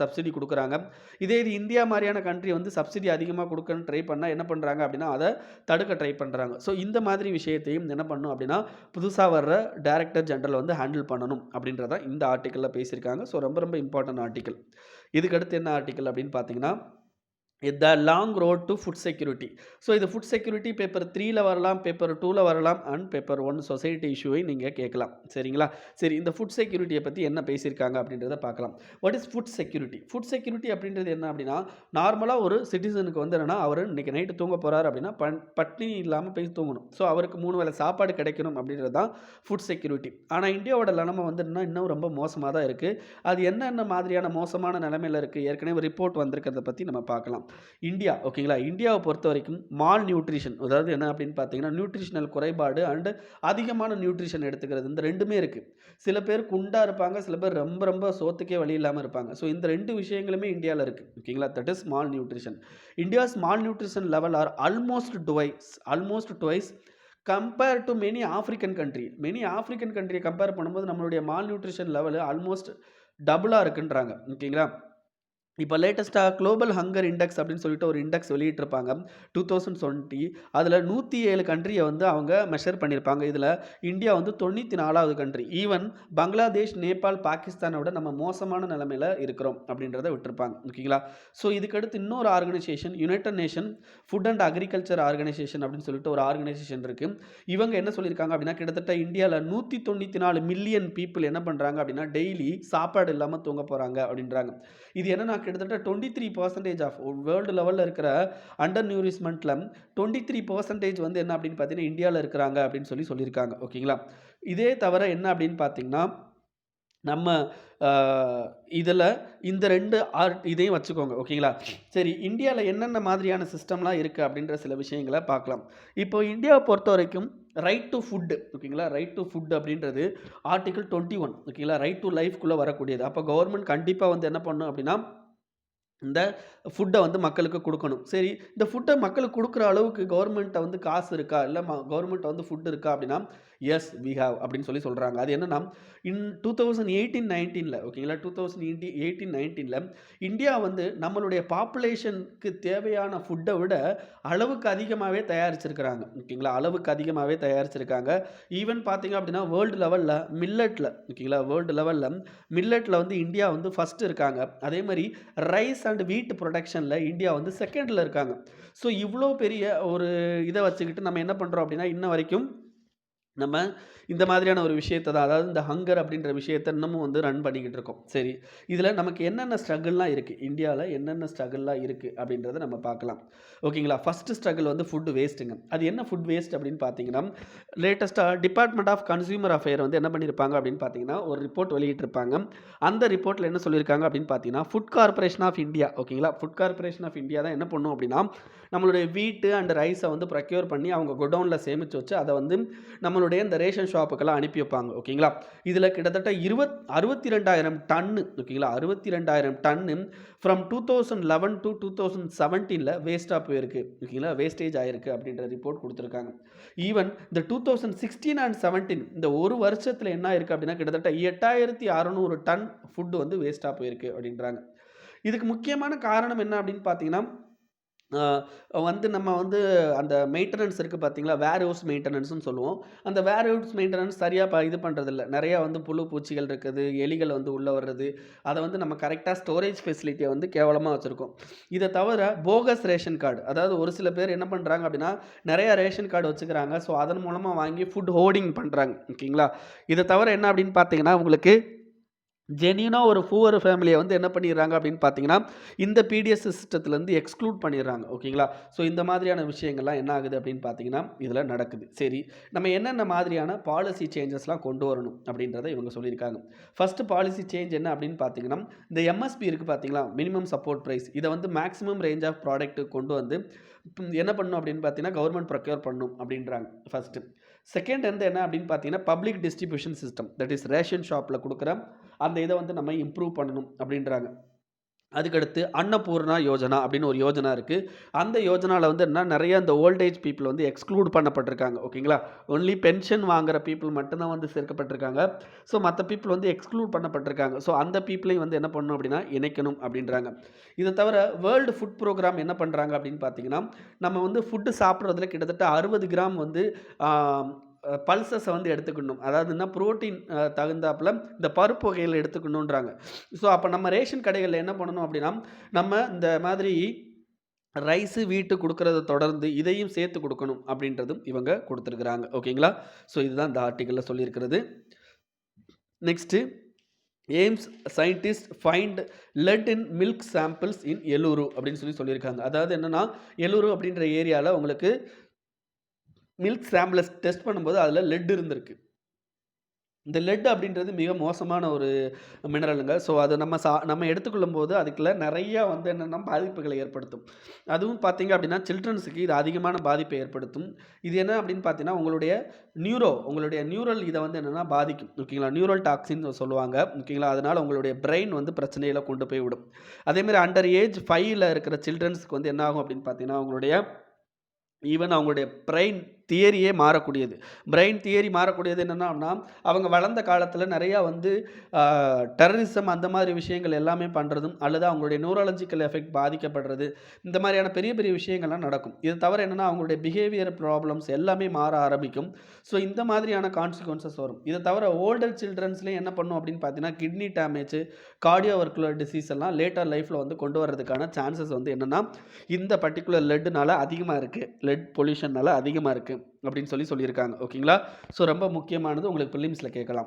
சப்சிடி குடுக்குறாங்க. இதே இது இந்தியா மாரியான கண்ட்ரி வந்து சப்சிடி அதிகமா குடுக்கன்னு ட்ரை பண்ணா என்ன பண்றாங்க அப்படின்னா, அத தடுக்க ட்ரை பண்றாங்க. ஸோ இந்த மாதிரி விஷயத்தையும் என்ன பண்ணணும் அப்படின்னா, புதுசா வர்ற டைரக்டர் ஜெனரல் வந்து ஹேண்டில் பண்ணணும் அப்படின்றத இந்த ஆர்டிக்கிள்ல பேசியிருக்காங்க. ஸோ ரொம்ப ரொம்ப இம்பார்ட்டன்ட் ஆர்டிக்கிள். இதுக்கு அடுத்து என்ன ஆர்டிக்கிள் அப்படின்னு பார்த்தீங்கன்னா, the long road to food security. So இது ஃபுட் செக்யூரிட்டி பேப்பர் 3ல வரலாம், பேப்பர் 2ல வரலாம் அண்ட் பேப்பர் 1 சொசைட்டி இஷ்யூவை நீங்க கேட்கலாம். சரிங்களா? சரி, இந்த ஃபுட் செக்யூரிட்டிய பத்தி என்ன பேசியிருக்காங்க அப்படின்றத பார்க்கலாம். What is food security? Food security அப்படின்றது என்ன அப்படின்னா, நார்மலா ஒரு சிட்டிசனுக்கு வந்து என்னன்னா, அவரு இன்னைக்கு நைட்டு தூங்க போறாரு அப்படின்னா, பட்டினி இல்லாம போய் தூங்கணும். ஸோ அவருக்கு 3 வேளை சாப்பாடு கிடைக்கணும் அப்படின்றது தான் ஃபுட் செக்யூரிட்டி. ஆனா இந்தியாவோட நிலைமை வந்து என்னன்னா, இன்னும் ரொம்ப மோசமா தான் இருக்கு. அது என்னென்ன மாதிரியான மோசமான நிலைமையில இருக்கு, ஏற்கனவே ரிப்போர்ட் வந்திருக்கிறத பத்தி நம்ம பார்க்கலாம். இந்தியா ஓகேங்களா, இந்தியாவை பொறுத்த வரைக்கும் மால் நியூட்ரிஷன், அதாவது என்ன அப்படின்னு பார்த்தீங்கன்னா, நியூட்ரிஷனல் குறைபாடு அண்ட் அதிகமான நியூட்ரிஷன் எடுத்துக்கிறது, இந்த 2மே இருக்கு. சில பேர் குண்டா இருப்பாங்க, சில பேர் ரொம்ப ரொம்ப சோத்துக்கே வழி இல்லாமல் இருப்பாங்க. ஸோ இந்த 2 விஷயங்களுமே இந்தியாவில் இருக்கு. ஓகேங்களா, that is malnutrition. India's malnutrition level are almost twice compare to many African country. Many African கண்ட்ரியை கம்பேர் பண்ணும்போது நம்மளுடைய மால் நியூட்ரிஷன் லெவல் ஆல்மோஸ்ட் டபுளாக இருக்குன்றாங்க. ஓகேங்களா? இப்போ லேட்டஸ்ட்டா குளோபல் ஹங்கர் இண்டெக்ஸ் அப்படின்னு சொல்லிட்டு ஒரு இண்டெக்ஸ் வெளியிட்டிருப்பாங்க 2020. அதில் 107 கண்ட்ரியை வந்து அவங்க மெஷர் பண்ணியிருப்பாங்க. இதில் இந்தியா வந்து 94வது கண்ட்ரி. ஈவன் பங்களாதேஷ், நேபாள், பாகிஸ்தானை விட நம்ம மோசமான நிலைமையில் இருக்கிறோம் அப்படின்றத விட்டுருப்பாங்க. ஓகேங்களா? ஸோ இதுக்கடுத்து இன்னொரு organisation, United nation food and agriculture organisation அப்படின்னு சொல்லிட்டு ஒரு ஆர்கனைசேஷன் இருக்குது. இவங்க என்ன சொல்லியிருக்காங்க அப்படின்னா, கிட்டத்தட்ட இந்தியாவில் 194 மில்லியன் பீப்புள் என்ன பண்ணுறாங்க அப்படின்னா, டெய்லி சாப்பாடு இல்லாமல் தூங்க போகிறாங்க அப்படின்றாங்க. இது என்னன்னா கிட்டத்தட்ட 23% ஆஃப் வேர்ல்டு லெவலில் இருக்கிற அண்டர் நியூரிஸ்மெண்ட்ல 23% வந்து என்ன அப்படின்னு பார்த்தீங்கன்னா இந்தியாவில் இருக்கிறாங்க அப்படின்னு சொல்லியிருக்காங்க. ஓகேங்களா? இதே தவிர என்ன அப்படின்னு பார்த்தீங்கன்னா, நம்ம இதில் இந்த 2 இதையும் வச்சுக்கோங்க. ஓகேங்களா? சரி, இந்தியாவில் என்னென்ன மாதிரியான சிஸ்டம்லாம் இருக்குது அப்படின்ற சில விஷயங்களை பார்க்கலாம். இப்போ இந்தியாவை பொறுத்த வரைக்கும் ரைட் டு ஃபுட், ஓகேங்களா, ரைட் டு ஃபுட் அப்படின்றது ஆர்டிகிள் 21, ஓகேங்களா, ரைட் டு லைஃப்குள்ளே வரக்கூடியது. அப்போ கவர்மெண்ட் கண்டிப்பாக வந்து என்ன பண்ணும் அப்படின்னா, இந்த ஃபுட்டை வந்து மக்களுக்கு கொடுக்கணும். சரி, இந்த ஃபுட்டை மக்களுக்கு கொடுக்குற அளவுக்கு கவர்மெண்ட்ட வந்து காசு இருக்கா? இல்ல கவர்மெண்ட்ட வந்து ஃபுட் இருக்கா? அப்படின்னா, எஸ் வி ஹேவ் அப்படின்னு சொல்றாங்க. அது என்னன்னா, இன் 2018-19ல ஓகேங்களா? 2018-19ல இந்தியா வந்து நம்மளுடைய பாப்புலேஷனுக்கு தேவையான ஃபுட்ட விட அளவுக்கு அதிகமாவே தயாரிச்சிருக்கிறாங்க. ஓகேங்களா? அளவுக்கு அதிகமாவே தயாரிச்சிருக்காங்க. ஈவன் பார்த்தீங்க அப்படின்னா, வேர்ல்டு லெவல்ல மில்லட்ல ஓகேங்களா? வேர்ல்டு லெவல்ல மில்லட்ல வந்து இந்தியா வந்து ஃபர்ஸ்ட் இருக்காங்க. அதே மாரி ரைஸ் அண்ட் வீட் ப்ரொடக்ஷன்ல இந்தியா வந்து செகண்ட்ல இருக்காங்க. ஸோ இவ்ளோ பெரிய ஒரு இத வச்சுக்கிட்டு நம்ம என்ன பண்றோம் அப்படின்னா, இன்ன வரைக்கும் நம்ம இந்த மாதிரியான ஒரு விஷயத்த தான், அதாவது இந்த ஹங்கர் அப்படின்ற விஷயத்த இன்னமும் வந்து ரன் பண்ணிக்கிட்டு இருக்கோம். சரி, இதில நமக்கு என்னென்ன ஸ்ட்ரகிள்லாம் இருக்கு? இந்தியால என்னென்ன ஸ்ட்ரகிள்லாம் இருக்கு? அப்படின்றத நம்ம பார்க்கலாம். ஓகேங்களா? ஃபர்ஸ்ட் ஸ்ட்ரகிள் வந்து ஃபுட் வேஸ்ட்டுங்க. அது என்ன ஃபுட் வேஸ்ட் அப்படின்னு பார்த்தீங்கன்னா, லேட்டஸ்ட்டா டிபார்ட்மெண்ட் ஆஃப் கன்சியூமர் அஃபேர் வந்து என்ன பண்ணியிருப்பாங்க அப்படின்னு பார்த்தீங்கன்னா, ஒரு ரிப்போர்ட் வெளியிட்டிருப்பாங்க. அந்த ரிப்போர்ட்ல என்ன சொல்லியிருக்காங்க அப்படின்னு பார்த்தீங்கன்னா, ஃபுட் கார்ப்பரேஷன் ஆஃப் இந்தியா ஓகேங்களா? ஃபுட் கார்ப்பரேஷன் ஆஃப் இந்தியா தான் என்ன பண்ணும் அப்படின்னா, நம்மளுடைய வீட்டு அண்ட் ரைஸை வந்து ப்ரொக்யூர் பண்ணி அவங்க குடோன்ல சேமிச்சு வச்சு அதை வந்து நம்மளுடைய இந்த ரேஷன் ஷாப்புக்கெல்லாம் அனுப்பி வைப்பாங்க ஓகேங்களா. இதில் கிட்டத்தட்ட 62,000 டன்னு ஓகேங்களா, 62,000 டன்னு ஃப்ரம் 2011 டு 2017ல வேஸ்ட்டாக போயிருக்கு ஓகேங்களா, வேஸ்டேஜ் ஆயிருக்கு அப்படின்ற ரிப்போர்ட் கொடுத்துருக்காங்க. ஈவன் இந்த 2016 அண்ட் 17 இந்த ஒரு வருஷத்தில் என்ன ஆயிருக்கு அப்படின்னா கிட்டத்தட்ட 8,600 டன் ஃபுட்டு வந்து வேஸ்ட்டாக போயிருக்கு அப்படின்றாங்க. இதுக்கு முக்கியமான காரணம் என்ன அப்படின்னு பார்த்தீங்கன்னா, வந்து நம்ம வந்து அந்த மெயின்டனன்ஸ் இருக்கு பார்த்தீங்களா? வேர் ஹவுஸ் மெயின்டனன்ஸ்ன்னு சொல்லுவோம். அந்த வேர் ஹவுஸ் மெயின்டனன்ஸ் சரியா இது பண்றதில்ல. நெறையா வந்து புழு, பூச்சிகள் இருக்குது. எலிகள் வந்து உள்ள வர்றது. அத வந்து நம்ம கரெக்ட்டா ஸ்டோரேஜ் ஃபெசிலிட்டிய வந்து கேவலமா வச்சிருக்கோம். இத தவிர போகஸ் ரேஷன் கார்டு. அதாவது ஒரு சில பேர் என்ன பண்றாங்க அப்படின்னா, நெறையா ரேஷன் கார்டு வச்சுக்கிறாங்க. ஸோ, அதன் மூலமா வாங்கி ஃபுட் ஹோர்டிங் பண்றாங்க. ஓகேங்களா? இத தவிர என்ன அப்படின்னு பார்த்தீங்கன்னா, உங்களுக்கு ஜென்யூனா ஒரு புவர் ஃபேமிலிய வந்து என்ன பண்ணிடுறாங்க அப்படின்னு பார்த்தீங்கன்னா, இந்த பிடிஎஸ் சிஸ்டத்துலேருந்து எக்ஸ்க்ளூட் பண்ணிடுறாங்க. ஓகேங்களா? ஸோ இந்த மாதிரியான விஷயங்கள்லாம் என்ன ஆகுது அப்படின்னு பார்த்தீங்கன்னா, இதில நடக்குது. சரி, நம்ம என்னென்ன மாதிரியான பாலிசி சேஞ்சஸ்லாம் கொண்டு வரணும் அப்படின்றத இவங்க சொல்லியிருக்காங்க. ஃபர்ஸ்ட் பாலிசி சேஞ்ச் என்ன அப்படின்னு பார்த்தீங்கன்னா, இந்த எம்எஸ்பி இருக்கு பார்த்தீங்களா? Minimum support price. இத வந்து மேக்ஸிமம் ரேஞ்ச் ஆஃப் ப்ராடக்ட் கொண்டு வந்து என்ன பண்ணணும் அப்படின்னு பார்த்தீங்கன்னா, கவர்மெண்ட் ப்ரொக்யூர் பண்ணணும் அப்படின்றாங்க ஃபர்ஸ்ட்டு. செகண்ட் வந்து என்ன அப்படின்னு பார்த்தீங்கன்னா, public distribution system. That is ration ஷாப்ல குடுக்குற அந்த இத வந்து நம்ம இம்ப்ரூவ் பண்ணணும் அப்படின்றாங்க. அதுக்கடுத்து அன்னபூர்ணா யோஜனா அப்படின்னு ஒரு யோஜனா இருக்கு. அந்த யோஜனால வந்து என்னன்னா, நெறைய இந்த ஓல்ட் ஏஜ் பீப்பிள் வந்து எக்ஸ்க்ளூட் பண்ணப்பட்டிருக்காங்க. ஓகேங்களா? ஒன்லி பென்ஷன் வாங்குற பீப்பிள் மட்டும் தான் வந்து சேர்க்கப்பட்டிருக்காங்க. ஸோ, மத்த பீப்பிள் வந்து எக்ஸ்க்ளூட் பண்ணப்பட்டிருக்காங்க. ஸோ, அந்த பீப்பிளையும் வந்து என்ன பண்ணணும் அப்படின்னா, இணைக்கணும் அப்படின்றாங்க. இத தவிர வேர்ல்டு ஃபுட் புரோகிராம் என்ன பண்றாங்க அப்படின்னு பார்த்தீங்கன்னா, நம்ம வந்து ஃபுட் சாப்பிடுறதுல கிட்டத்தட்ட 60 கிராம் வந்து ஆ பல்சஸ வந்து எடுத்துக்கணும். அதாவதுன்னா புரோட்டீன் தகுந்தாப்புல இந்த பருப்பு வகைகள் எடுத்துக்கணுன்றாங்க. ஸோ, அப்ப நம்ம ரேஷன் கடைகள்ல என்ன பண்ணணும் அப்படின்னா, நம்ம இந்த மாதிரி ரைஸு, வீட்டு குடுக்குறத தொடர்ந்து இதையும் சேர்த்து குடுக்கணும் அப்படின்றதும் இவங்க குடுத்துருக்குறாங்க. ஓகேங்களா? ஸோ, இதுதான் இந்த ஆர்டிக்கிள்ல சொல்லியிருக்கிறது. Next AIIMS scientist find let இன் மில்க் சாம்பிள்ஸ் இன் எலூரு அப்படின்னு சொல்லியிருக்காங்க. அதாவது என்னன்னா, எலூரு அப்படின்ற ஏரியால உங்களுக்கு மில்க் சாம்பிள டெஸ்ட் பண்ணும்போது அதில லெட் இருந்திருக்கு. இந்த லெட் அப்படின்றது மிக மோசமான ஒரு மினரலுங்க. ஸோ, அத நம்ம எடுத்துக்கொள்ளும்போது அதுக்குள்ள நெறையா வந்து என்னன்னா பாதிப்புகளை ஏற்படுத்தும். அதுவும் பார்த்தீங்க அப்படின்னா, சில்ட்ரன்ஸுக்கு இது அதிகமான பாதிப்பை ஏற்படுத்தும். இது என்ன அப்படின்னு பார்த்தீங்கன்னா, உங்களுடைய நியூரல் இத வந்து என்னன்னா பாதிக்கும். ஓகேங்களா? நியூரல் டாக்சின் சொல்லுவாங்க. ஓகேங்களா? அதனால உங்களுடைய பிரெயின் வந்து பிரச்சனையில கொண்டு போய் விடும். அதேமாரி அண்டர் ஏஜ் 5ல இருக்கிற சில்ட்ரன்ஸ்க்கு வந்து என்ன ஆகும் அப்படின்னு பார்த்தீங்கன்னா, ஈவன் அவங்களுடைய பிரெயின் தியரியே மாறக்கூடியது. பிரெயின் தியரி மாறக்கூடியது என்னன்னா, அவங்க வளர்ந்த காலத்தில நெறையா வந்து டெரரிசம் அந்த மாதிரி விஷயங்கள் எல்லாமே பண்றதும், அல்லது அவங்களுடைய நியூரலாஜிக்கல் எஃபெக்ட் பாதிக்கப்படுறது, இந்த மாதிரியான பெரிய பெரிய விஷயங்கள்லாம் நடக்கும். இது தவிர என்னன்னா, அவங்களுடைய பிஹேவியர் ப்ராப்ளம்ஸ் எல்லாமே மாற ஆரம்பிக்கும். ஸோ, இந்த மாதிரியான கான்சிக்வென்சஸ் வரும். இத தவிர ஓல்டர் சில்ட்ரன்ஸ்லயும் என்ன பண்ணும் அப்படின்னு பார்த்தீங்கன்னா, கிட்னி டேமேஜ், கார்டியோவாஸ்குலர் டிசீஸ் எல்லாம் லேட்டர் லைஃப்ல வந்து கொண்டு வரதுக்கான சான்சஸ் வந்து என்னன்னா, இந்த பர்ட்டிகுலர் லெட்னால அதிகமா இருக்கு. லெட் பொல்யூஷன்னால அதிகமா இருக்கு. அப்படின்னு சொல்லியிருக்காங்க. ஓகேங்களா? ஸோ, ரொம்ப முக்கியமானது உங்களுக்கு பிலிம்ஸ்ல கேட்கலாம்.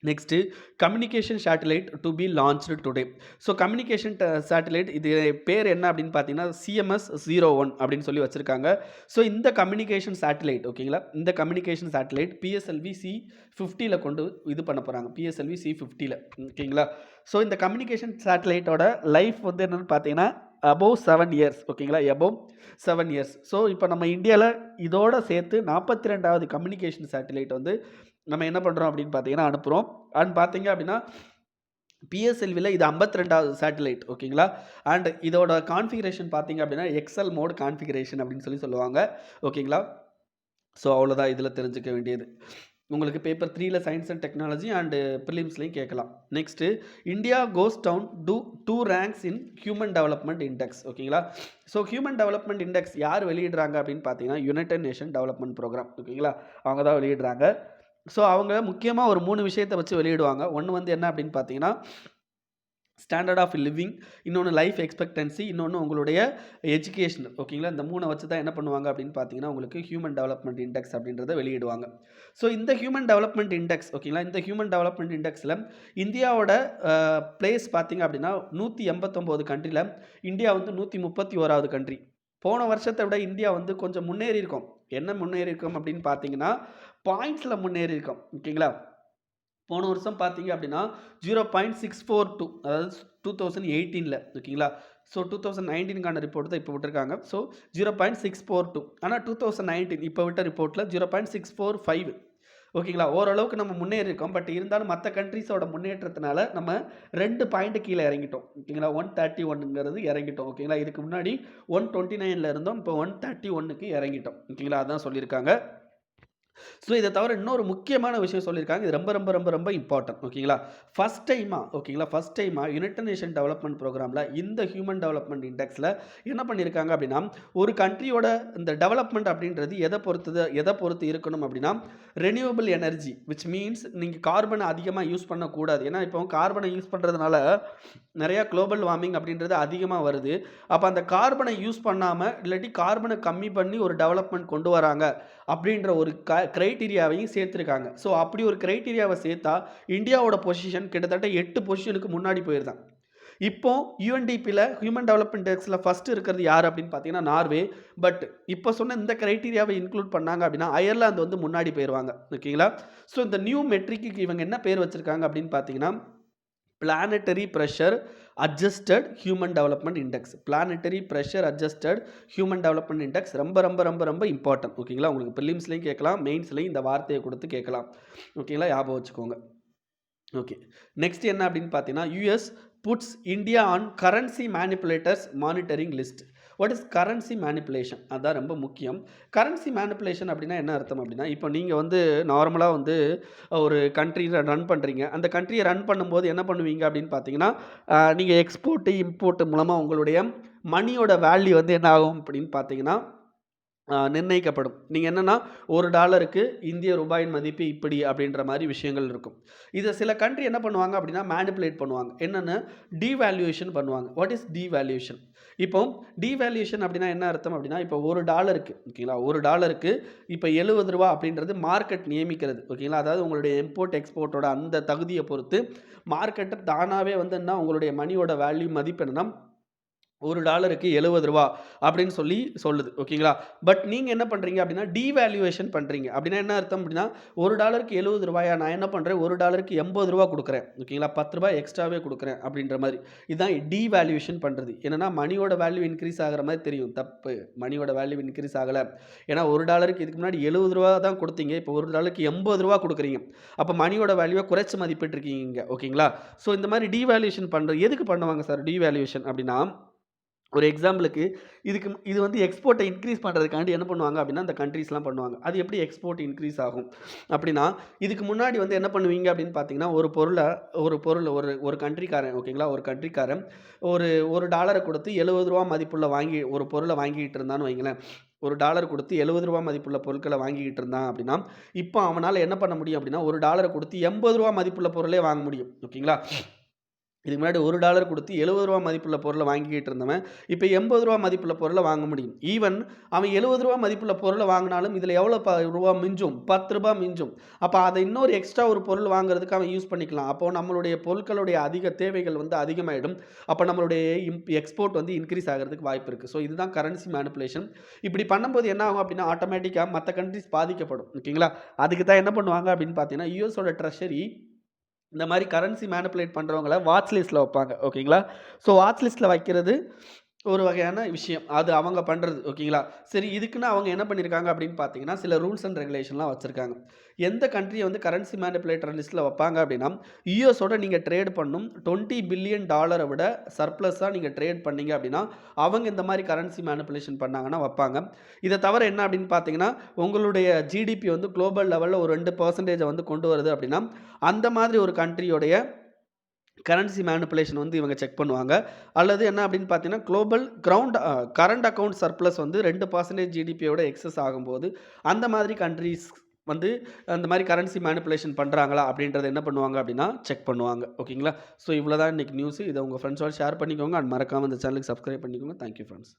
Next communication satellite to be launched today. So, communication satellite இது பேர் என்ன அப்படின்னு பார்த்தீங்கன்னா, CMS-01 அப்படின்னு சொல்லி வச்சிருக்காங்க. ஸோ, இந்த கம்யூனிகேஷன் சேட்டலைட் ஓகேங்களா? இந்த கம்யூனிகேஷன் சேட்டலைட் PSLV C-50ல கொண்டு இது பண்ண போறாங்க. PSLV C-50ல ஓகேங்களா? ஸோ, இந்த கம்யூனிகேஷன் சேட்டலைட்டோட லைஃப் வந்து என்னன்னு பார்த்தீங்கன்னா, அபோவ் 7 இயர்ஸ் ஓகேங்களா? Above 7 years. ஸோ, இப்போ நம்ம இந்தியால இதோட சேர்த்து 42வது கம்யூனிகேஷன் சேட்டலைட் வந்து நம்ம என்ன பண்றோம் அப்படின்னு பார்த்தீங்கன்னா அனுப்புறோம். பார்த்தீங்க அப்படின்னா பிஎஸ்எல்வியில் இது 52வது சேட்டலைட். ஓகேங்களா. அண்ட் இதோட கான்ஃபிகரேஷன் பார்த்தீங்க அப்படின்னா எக்ஸல் மோட் கான்ஃபிகரேஷன் அப்படின்னு சொல்லுவாங்க. ஓகேங்களா. ஸோ அவ்வளோதான் இதில் தெரிஞ்சுக்க வேண்டியது. உங்களுக்கு பேப்பர் 3ல சயின்ஸ் அண்ட் டெக்னாலஜி அண்டு ப்ரிலிம்ஸ்லையும் கேட்கலாம். Next India goes down 2 ranks in human development index. ஓகேங்களா. ஸோ ஹியூமன் டெவலப்மெண்ட் இண்டெக்ஸ் யார் வெளியிடுறாங்க அப்படின்னு பார்த்தீங்கன்னா யுனைடெட் நேஷன் டெவலப்மெண்ட் ப்ரோக்ராம். ஓகேங்களா. அவங்க தான் வெளியிடுறாங்க. ஸோ அவங்க முக்கியமாக ஒரு 3 விஷயத்தை வச்சு வெளியிடுவாங்க. ஒன்று வந்து என்ன அப்படின்னு பார்த்தீங்கன்னா ஸ்டாண்டர்ட் ஆஃப் லிவிங், இன்னொன்று லைஃப் எக்ஸ்பெக்டன்சி, இன்னொன்று உங்களுடைய எஜுகேஷன். ஓகேங்களா. இந்த 3 வச்சு தான் என்ன பண்ணுவாங்க அப்படின்னு பார்த்தீங்கன்னா உங்களுக்கு ஹியூமன் டெவலப்மெண்ட் இண்டெக்ஸ் அப்படின்றத வெளியிடுவாங்க. ஸோ இந்த ஹியூமன் டெவலப்மெண்ட் இண்டெக்ஸ் ஓகேங்களா, இந்த ஹியூமன் டெவலப்மெண்ட் இண்டெக்ஸில் இந்தியாவோட பிளேஸ் பார்த்தீங்க அப்படின்னா 189 கண்ட்ரியில் இந்தியா வந்து 131வது கண்ட்ரி. போன வருஷத்தை விட இந்தியா வந்து கொஞ்சம் முன்னேறி இருக்கோம். என்ன முன்னேறி இருக்கோம் அப்படின்னு பார்த்தீங்கன்னா பாயிண்ட்ஸில் முன்னேறி இருக்கோம். ஓகேங்களா. போன வருஷம் பார்த்தீங்க அப்படின்னா 0.642, அதாவது 2018ல். ஓகேங்களா. ஸோ 2019க்கான ரிப்போர்ட் தான் இப்போ விட்டுருக்காங்க. ஸோ 0.642, ஆனால் 2019 இப்போ விட்ட ரிப்போர்ட்டில் 0.645. ஓகேங்களா. ஓரளவுக்கு நம்ம முன்னேறி இருக்கோம். பட் இருந்தாலும் மற்ற கண்ட்ரிஸோட முன்னேற்றத்தினால நம்ம 2 பாயிண்ட் கீழே இறங்கிட்டோம். ஓகேங்களா. 131ங்கிறது இறங்கிட்டோம். ஓகேங்களா. இதுக்கு முன்னாடி 129ல் இருந்தோம், இப்போ 131க்கு இறங்கிட்டோம். ஓகேங்களா. அதான் சொல்லியிருக்காங்க. ஸோ இதை தவிர இன்னொரு முக்கியமான விஷயம் சொல்லியிருக்காங்க. இது ரொம்ப ரொம்ப ரொம்ப ரொம்ப இம்பார்ட்டன்ட். ஓகேங்களா. ஃபஸ்ட் டைமாக யுனைடெட் நேஷன் டெவலப்மெண்ட் ப்ரோக்ராமில் இந்த ஹியூமன் டெவலப்மெண்ட் இண்டெக்ஸில் என்ன பண்ணியிருக்காங்க அப்படின்னா ஒரு கண்ட்ரியோட இந்த டெவலப்மெண்ட் அப்படின்றது எதை பொறுத்து இருக்கணும் அப்படின்னா ரெனியூவபிள் எனர்ஜி, விச் மீன்ஸ் நீங்கள் கார்பனை அதிகமாக யூஸ் பண்ணக்கூடாது. ஏன்னா இப்போ கார்பனை யூஸ் பண்ணுறதுனால நிறையா குளோபல் வார்மிங் அப்படின்றது அதிகமாக வருது. அப்போ அந்த கார்பனை யூஸ் பண்ணாமல் இல்லாட்டி கார்பனை கம்மி பண்ணி ஒரு டெவலப்மெண்ட் கொண்டு வராங்க அப்படின்ற ஒரு க்ரைட்டீரியாவையும் சேர்த்துருக்காங்க. ஸோ அப்படி ஒரு க்ரைட்டீரியாவை சேர்த்தா இந்தியாவோட பொசிஷன் கிட்டத்தட்ட 8 பொசிஷனுக்கு முன்னாடி போயிருந்தான். இப்போ யூஎன்டிபியில் ஹியூமன் டெவலப்மெண்ட் இண்டெக்ஸில் ஃபஸ்ட்டு இருக்கிறது யார் அப்படின்னு பார்த்தீங்கன்னா நார்வே. பட் இப்போ சொன்ன இந்த க்ரைட்டீரியாவை இன்க்ளூட் பண்ணாங்க அப்படின்னா அயர்லாந்து வந்து முன்னாடி போயிடுவாங்க. ஓகேங்களா. ஸோ இந்த நியூ மெட்ரிக்கு இவங்க என்ன பேர் வச்சுருக்காங்க அப்படின்னு பார்த்தீங்கன்னா planetary pressure adjusted human development index. Planetary pressure adjusted human development index ரொம்ப ரொம்ப ரொம்ப ரொம்ப இம்பார்ட்டன்ட். ஓகேங்களா. உங்களுக்கு ப்ரிலிம்ஸ்லையும் கேட்கலாம், மெயின்ஸ்லையும் இந்த வார்த்தையை கொடுத்து கேட்கலாம். ஓகேங்களா. ஞாபகம் வச்சுக்கோங்க. ஓகே. நெக்ஸ்ட் என்ன அப்படின்னு பார்த்தீங்கன்னா US puts India on currency manipulators monitoring list. What is currency manipulation? அதுதான் ரொம்ப முக்கியம். கரன்சி மேனிப்புலேஷன் அப்படின்னா என்ன அர்த்தம் அப்படின்னா இப்போ நீங்கள் வந்து நார்மலாக வந்து ஒரு கண்ட்ரியை ரன் பண்ணுறீங்க. அந்த கண்ட்ரியை ரன் பண்ணும்போது என்ன பண்ணுவீங்க அப்படின்னு பார்த்தீங்கன்னா நீங்கள் எக்ஸ்போர்ட்டு இம்போர்ட்டு மூலமாக உங்களுடைய மணியோட வேல்யூ வந்து என்ன ஆகும் அப்படின்னு பார்த்தீங்கன்னா நிர்ணயிக்கப்படும். நீங்கள் என்னென்னா $1 இந்திய ரூபாயின் மதிப்பு இப்படி அப்படின்ற மாதிரி விஷயங்கள் இருக்கும். இதை சில கண்ட்ரி என்ன பண்ணுவாங்க அப்படின்னா மேனிப்புலேட் பண்ணுவாங்க. என்னென்னு டீவேல்யூவேஷன் பண்ணுவாங்க. What is devaluation? இப்போ டீவேல்யூவேஷன் அப்படின்னா என்ன அர்த்தம் அப்படின்னா இப்போ $1 ஓகேங்களா. $1 இப்போ ₹70 அப்படின்றது மார்க்கெட் நியமிக்கிறது. ஓகேங்களா. அதாவது உங்களுடைய இம்போர்ட் எக்ஸ்போர்ட்டோட அந்த தகுதியை பொறுத்து மார்க்கெட்டை தானாகவே வந்து என்ன உங்களுடைய மணியோட வேல்யூ மதிப்பு என்னன்னா $1 ₹70 அப்படின்னு சொல்லுது. ஓகேங்களா. பட் நீங்கள் என்ன பண்ணுறீங்க அப்படின்னா டீவேல்யூவேஷன் பண்ணுறீங்க. அப்படின்னா என்ன அர்த்தம் அப்படின்னா $1 ₹70 நான் என்ன பண்ணுறேன் $1 ₹80 கொடுக்குறேன். ஓகேங்களா. ₹10 எக்ஸ்ட்ராவே கொடுக்குறேன் அப்படின்ற மாதிரி. இதுதான் டீவேல்யூவேஷன் பண்ணுறது. என்னென்னா மணியோட வேல்யூ இன்க்ரீஸ் ஆகிற மாதிரி தெரியும். தப்பு. மணியோட வேல்யூ இன்க்ரீஸ் ஆகலை. ஏன்னா $1 இதுக்கு முன்னாடி ₹70 தான் கொடுத்தீங்க. இப்போ $1 ₹80 கொடுக்குறீங்க. அப்போ மணியோட வேல்யூவை குறைச்சி மதிப்பிட்டுருக்கீங்க. ஓகேங்களா. ஸோ இந்த மாதிரி டீவேல்யூவேஷன் பண்ணுறது எதுக்கு பண்ணுவாங்க சார் டீவேல்யூவேஷன் அப்படின்னா ஒரு எக்ஸாம்பிளுக்கு இது வந்து எக்ஸ்போர்ட்டை இன்க்ரீஸ் பண்ணுறதுக்காண்டி என்ன பண்ணுவாங்க அப்படின்னா அந்த கண்ட்ரீஸ்லாம் பண்ணுவாங்க. அது எப்படி எக்ஸ்போர்ட் இன்க்ரீஸ் ஆகும் அப்படின்னா இதுக்கு முன்னாடி வந்து என்ன பண்ணுவீங்க அப்படின்னு பார்த்தீங்கன்னா ஒரு கண்ட்ரிக்காரன் ஓகேங்களா ஒரு கண்ட்ரிக்காரன் ஒரு டாலரை கொடுத்து ₹70 மதிப்புள்ள ஒரு பொருளை வாங்கிட்டு இருந்தான்னு வைங்களேன். $1 கொடுத்து ₹70 மதிப்புள்ள பொருட்களை வாங்கிக்கிட்டு இருந்தான் அப்படின்னா இப்போ அவனால் என்ன பண்ண முடியும் அப்படின்னா $1 கொடுத்து ₹80 மதிப்புள்ள பொருளே வாங்க முடியும். ஓகேங்களா. இதுக்கு முன்னாடி $1 கொடுத்து ₹70 மதிப்புள்ள பொருளை வாங்கிக்கிட்டு இருந்தவன் இப்போ ₹80 மதிப்புள்ள பொருளை வாங்க முடியும். ஈவன் அவன் ₹70 மதிப்புள்ள பொருளை வாங்கினாலும் இதில் எவ்வளோ ரூபா மிஞ்சும்? ₹10 மிஞ்சும். அப்போ அதை இன்னொரு எக்ஸ்ட்ரா ஒரு பொருள் வாங்குறதுக்கு அவன் யூஸ் பண்ணிக்கலாம். அப்போது நம்மளுடைய பொருட்களுடைய அதிக தேவைகள் வந்து அதிகமாகிடும். அப்போ நம்மளுடைய எக்ஸ்போர்ட் வந்து இன்க்ரீஸ் ஆகிறதுக்கு வாய்ப்பு இருக்குது. ஸோ இதுதான் கரன்சி மேனிப்புலேஷன். இப்படி பண்ணும்போது என்ன ஆகும் அப்படின்னா ஆட்டோமேட்டிக்காக மற்ற கண்ட்ரிஸ் பாதிக்கப்படும். ஓகேங்களா. அதுக்கு தான் என்ன பண்ணுவாங்க அப்படின்னு பார்த்தீங்கன்னா யூஎஸோட ட்ரெஷரி இந்த மாதிரி கரன்சி மேனிப்புலேட் பண்ணுறவங்கள வாட்ச் லிஸ்ட்டில் வைப்பாங்க. ஓகேங்களா. ஸோ வாட்ச் லிஸ்ட்டில் வைக்கிறது ஒரு வகையான விஷயம். அது அவங்க பண்றது. ஓகேங்களா? சரி இதுக்குன்னு அவங்க என்ன பண்ணியிருக்காங்க அப்படின்னு பார்த்தீங்கன்னா, சில ரூல்ஸ் அண்ட் ரெகுலேஷன்லாம் வச்சிருக்காங்க. எந்த கண்ட்ரிய வந்து கரன்சி மேனிபுலேட்டர் லிஸ்ட்ல வப்பாங்க அப்படின்னா, யுஎஸோட நீங்க ட்ரேட் பண்ணணும். $20 பில்லியன் விட சர்ப்ளஸா நீங்க ட்ரேட் பண்ணீங்க அப்படின்னா, அவங்க இந்த மாரி கரன்சி மேனிபுலேஷன் பண்ணாங்கன்னா வப்பாங்க. இத தவிர என்ன அப்படின்னு பார்த்தீங்கன்னா, உங்களுடைய ஜிடிபி வந்து குளோபல் லெவல்ல ஒரு 2% வந்து கொண்டு வருது அப்படின்னா, அந்த மாதிரி ஒரு கண்ட்ரியோடைய கரன்சி மேனிபுலேஷன் வந்து இவங்க செக் பண்ணுவாங்க. அல்லது என்ன அப்படின்னு பார்த்தீங்கன்னா, குளோபல் கரண்ட் அக்கவுண்ட் சர்ப்ளஸ் வந்து 2% ஜிடிபியோட எக்ஸஸ் ஆகும்போது, அந்த மாதிரி கண்ட்ரீஸ் வந்து அந்த மாரி கரன்சி மேனிபுலேஷன் பண்றாங்களா? அப்படின்றத என்ன பண்ணுவாங்க அப்படின்னா, செக் பண்ணுவாங்க. ஓகேங்களா? ஸோ இவ்வளோ தான் இன்னைக்கு நியூஸு. இத உங்க ஃப்ரெண்ட்ஸோட ஷேர் பண்ணிக்கோங்க. அண்ட் மறக்காம இந்த சேனலுக்கு சப்ஸ்கிரைப் பண்ணிக்கோங்க. Thank you friends.